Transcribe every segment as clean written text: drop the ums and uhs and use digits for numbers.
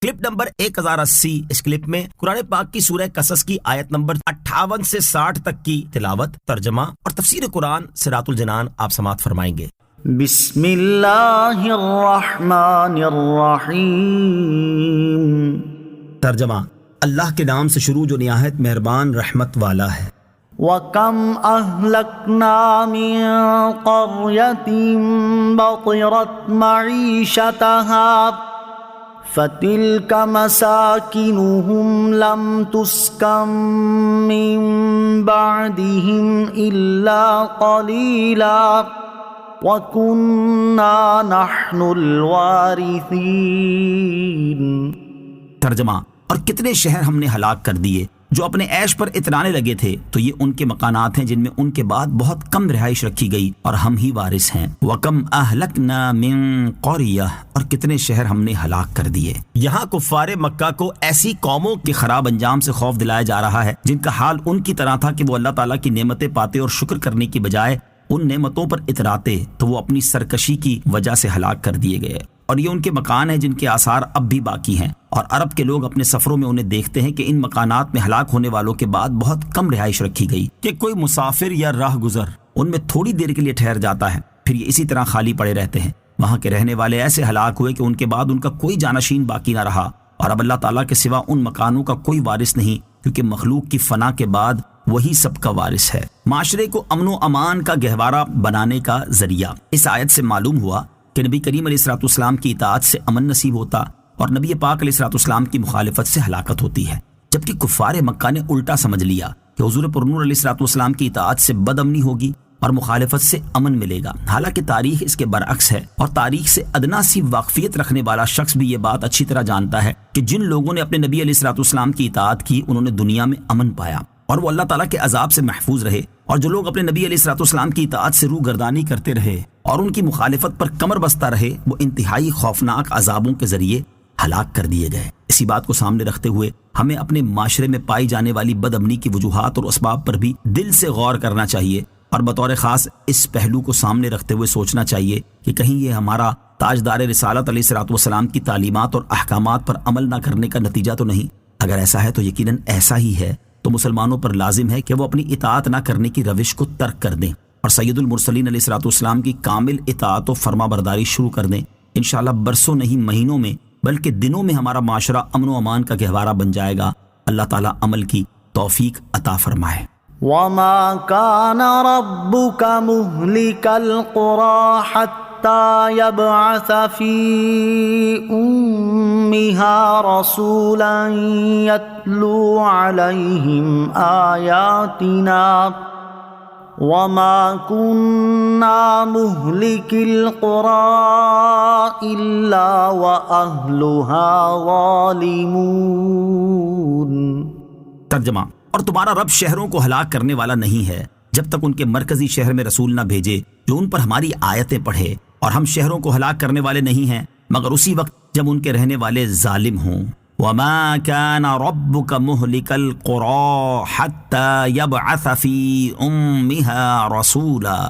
Clip number 1080۔ اس clip میں قرآن پاک کی سورہ قصص کی آیت نمبر 58 سے 60 تک کی تلاوت، ترجمہ اور تفسیر قرآن صراط الجنان آپ سماعت فرمائیں گے۔ بسم اللہ الرحمن الرحیم۔ ترجمہ، اللہ کے نام سے شروع جو نہایت مہربان رحمت والا ہے۔ وَكَمْ أَهْلَكْنَا مِن قَرْيَةٍ بَطِرَتْ مَعِيشَتَهَا فَتِلْكَ مَسَاكِنُهُمْ لَمْ تُسْكَن مِّن بَعْدِهِمْ إِلَّا قَلِيلًا وَكُنَّا نَحْنُ الْوَارِثِينَ۔ ترجمہ، اور کتنے شہر ہم نے ہلاک کر دیے جو اپنے عیش پر اترانے لگے تھے، تو یہ ان کے مکانات ہیں جن میں ان کے بعد بہت کم رہائش رکھی گئی اور ہم ہی وارث ہیں۔ وَكَمْ أَهْلَكْنَا مِن قَرْيَةٍ، اور کتنے شہر ہم نے ہلاک کر دیے۔ یہاں کفار مکہ کو ایسی قوموں کے خراب انجام سے خوف دلایا جا رہا ہے جن کا حال ان کی طرح تھا کہ وہ اللہ تعالیٰ کی نعمتیں پاتے اور شکر کرنے کی بجائے ان نعمتوں پر اتراتے تو وہ اپنی سرکشی کی وجہ سے ہلاک کر دیے گئے۔ اور یہ ان کے مکان ہیں جن کے آثار اب بھی باقی ہیں، اور عرب کے لوگ اپنے سفروں میں انہیں دیکھتے ہیں کہ ان مکانات میں ہلاک ہونے والوں کے بعد بہت کم رہائش رکھی گئی کہ کوئی مسافر یا راہ گزر ان میں تھوڑی دیر کے لیے ٹھہر جاتا ہے، پھر یہ اسی طرح خالی پڑے رہتے ہیں۔ وہاں کے رہنے والے ایسے ہلاک ہوئے کہ ان کے بعد ان کا کوئی جانشین باقی نہ رہا، اور اب اللہ تعالیٰ کے سوا ان مکانوں کا کوئی وارث نہیں، کیونکہ مخلوق کی فنا کے بعد وہی سب کا وارث ہے۔ معاشرے کو امن و امان کا گہوارہ بنانے کا ذریعہ۔ اس آیت سے معلوم ہوا کہ نبی کریم علیہ الصلوۃ والسلام کی اطاعت سے امن نصیب ہوتا اور نبی پاک علیہ الصلوۃ والسلام کی مخالفت سے ہلاکت ہوتی ہے، جبکہ کفار مکہ نے الٹا سمجھ لیا کہ حضور پرنور علیہ الصلوۃ والسلام کی اطاعت سے بد امنی ہوگی اور مخالفت سے امن ملے گا۔ حالانکہ تاریخ اس کے برعکس ہے، اور تاریخ سے ادنا سی واقفیت رکھنے والا شخص بھی یہ بات اچھی طرح جانتا ہے کہ جن لوگوں نے اپنے نبی علیہ الصلوۃ والسلام کی اطاعت کی انہوں نے دنیا میں امن پایا اور وہ اللہ تعالیٰ کے عذاب سے محفوظ رہے، اور جو لوگ اپنے نبی علیہ الصلوۃ والسلام کی اطاعت سے روح گردانی کرتے رہے اور ان کی مخالفت پر کمر بستہ رہے، وہ انتہائی خوفناک عذابوں کے ذریعے ہلاک کر دیے گئے۔ اسی بات کو سامنے رکھتے ہوئے ہمیں اپنے معاشرے میں پائی جانے والی بد امنی کی وجوہات اور اسباب پر بھی دل سے غور کرنا چاہیے، اور بطور خاص اس پہلو کو سامنے رکھتے ہوئے سوچنا چاہیے کہ کہیں یہ ہمارا تاجدار رسالت علیہ الصلوۃ والسلام کی تعلیمات اور احکامات پر عمل نہ کرنے کا نتیجہ تو نہیں۔ اگر ایسا ہے تو یقیناً ایسا ہی ہے، تو مسلمانوں پر لازم ہے کہ وہ اپنی اطاعت نہ کرنے کی روش کو ترک کر دیں اور سید المرسلین علیہ الصلوۃ والسلام کی کامل اطاعت و فرما برداری شروع کر دیں۔ انشاءاللہ برسوں نہیں مہینوں میں بلکہ دنوں میں ہمارا معاشرہ امن و امان کا گہوارہ بن جائے گا۔ اللہ تعالیٰ عمل کی توفیق عطا فرمائے۔ وَمَا كَانَ رَبُّكَ مُهْلِكَ الْقُرَىٰ حَتَّىٰ يَبْعَثَ فِي أُمِّهَا رَسُولًا يَتْلُو عَلَيْهِمْ آيَاتِنَا وَمَا كُنَّا مُهْلِكِ الْقُرَىٰ إِلَّا وَأَهْلُهَا ظَالِمُونَ۔ ترجمہ، اور تمہارا رب شہروں کو ہلاک کرنے والا نہیں ہے جب تک ان کے مرکزی شہر میں رسول نہ بھیجے جو ان پر ہماری آیتیں پڑھے، اور ہم شہروں کو ہلاک کرنے والے نہیں ہیں مگر اسی وقت جب ان کے رہنے والے ظالم ہوں۔ وَمَا كَانَ رَبُّكَ مُهْلِكَ الْقُرَىٰ حَتَّىٰ يَبْعَثَ فِي أُمِّهَا رَسُولًا،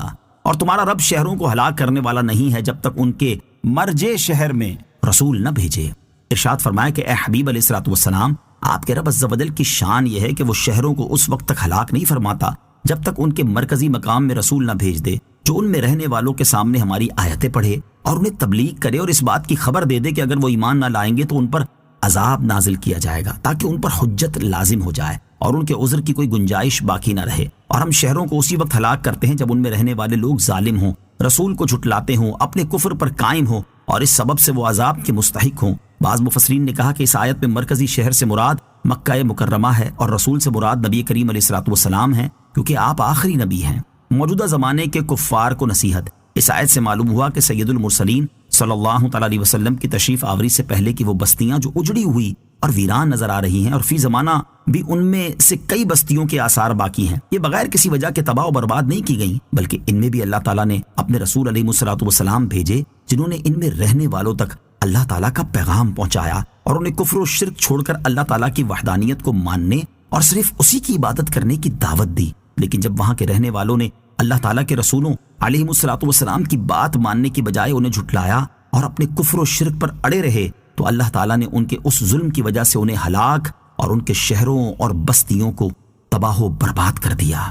اور تمہارا رب شہروں کو ہلاک کرنے والا نہیں ہے جب تک ان کے مرجے شہر میں رسول نہ بھیجے۔ ارشاد فرمایا کہ اے حبیب علیہ الصلوۃ والسلام، آپ کے رب عز و جل کی شان یہ ہے کہ وہ شہروں کو اس وقت تک ہلاک نہیں فرماتا جب تک ان کے مرکزی مقام میں رسول نہ بھیج دے جو ان میں رہنے والوں کے سامنے ہماری آیتیں پڑھے اور انہیں تبلیغ کرے اور اس بات کی خبر دے دے کہ اگر وہ ایمان نہ لائیں گے تو ان پر عذاب نازل کیا جائے گا، تاکہ ان پر حجت لازم ہو جائے اور ان کے عذر کی کوئی گنجائش باقی نہ رہے۔ اور ہم شہروں کو اسی وقت ہلاک کرتے ہیں جب ان میں رہنے والے لوگ ظالم ہوں، رسول کو جھٹلاتے ہوں، اپنے کفر پر قائم ہوں اور اس سبب سے وہ عذاب کے مستحق ہوں۔ بعض مفسرین نے کہا کہ اس آیت میں مرکزی شہر سے مراد مکہ مکرمہ ہے اور رسول سے مراد نبی کریم علیہ الصلوۃ والسلام ہیں، کیونکہ آپ آخری نبی ہیں۔ موجودہ زمانے کے کفار کو نصیحت۔ اس آیت سے معلوم ہوا کہ سید المرسلین صلی اللہ تعالیٰ علیہ وسلم کی تشریف آوری سے پہلے کی وہ بستیاں جو اجڑی ہوئی اور ویران نظر آ رہی ہیں، اور فی زمانہ بھی ان میں سے کئی بستیوں کے آثار باقی ہیں، یہ بغیر کسی وجہ کے تباہ و برباد نہیں کی گئیں، بلکہ ان میں بھی اللہ تعالیٰ نے اپنے رسول علیہ الصلوۃ والسلام بھیجے جنہوں نے ان میں رہنے والوں تک اللہ تعالیٰ کا پیغام پہنچایا اور انہیں کفر و شرک چھوڑ کر اللہ تعالیٰ کی وحدانیت کو ماننے اور صرف اسی کی عبادت کرنے کی دعوت دی۔ لیکن جب وہاں کے رہنے والوں نے اللہ تعالیٰ کے رسولوں علیہ الصلوۃ والسلام کی بات ماننے کی بجائے انہیں جھٹلایا اور اپنے کفر و شرک پر اڑے رہے تو اللہ تعالیٰ نے ان کے اس ظلم کی وجہ سے انہیں ہلاک اور ان کے شہروں اور بستیوں کو تباہ و برباد کر دیا۔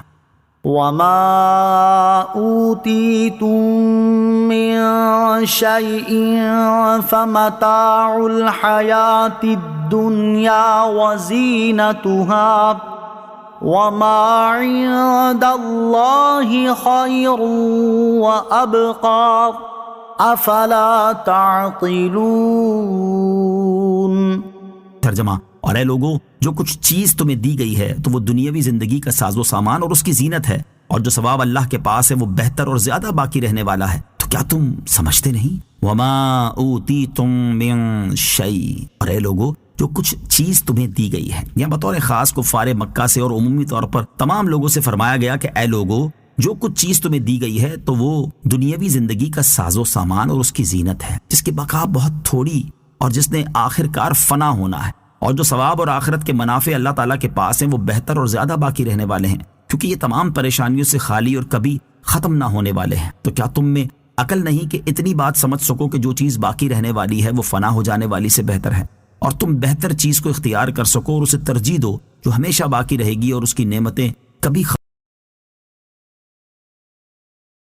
وَمَا أُوتِيتُم مِّن شَيْءٍ فَمَتَاعُ الْحَيَاةِ الدُّنْيَا وَزِينَتُهَا وَمَا عِندَ اللَّهِ خَيْرٌ وَأَبْقَىٰ أَفَلَا تَعْقِلُونَ۔ ترجمہ، اور اے لوگو، جو کچھ چیز تمہیں دی گئی ہے تو وہ دنیاوی زندگی کا ساز و سامان اور اس کی زینت ہے، اور جو ثواب اللہ کے پاس ہے وہ بہتر اور زیادہ باقی رہنے والا ہے، تو کیا تم سمجھتے نہیں؟ وما اوتیتم من شیء، اور اے لوگو، جو کچھ چیز تمہیں دی گئی ہے، یا بطور خاص کفار مکہ سے اور عمومی طور پر تمام لوگوں سے فرمایا گیا کہ اے لوگو، جو کچھ چیز تمہیں دی گئی ہے تو وہ دنیاوی زندگی کا ساز و سامان اور اس کی زینت ہے، جس کی بقا بہت تھوڑی اور جس نے آخر کار فنا ہونا ہے، اور جو ثواب اور آخرت کے منافع اللہ تعالیٰ کے پاس ہیں وہ بہتر اور زیادہ باقی رہنے والے ہیں، کیونکہ یہ تمام پریشانیوں سے خالی اور کبھی ختم نہ ہونے والے ہیں۔ تو کیا تم میں عقل نہیں کہ اتنی بات سمجھ سکو کہ جو چیز باقی رہنے والی ہے وہ فنا ہو جانے والی سے بہتر ہے، اور تم بہتر چیز کو اختیار کر سکو اور اسے ترجیح دو جو ہمیشہ باقی رہے گی اور اس کی نعمتیں کبھی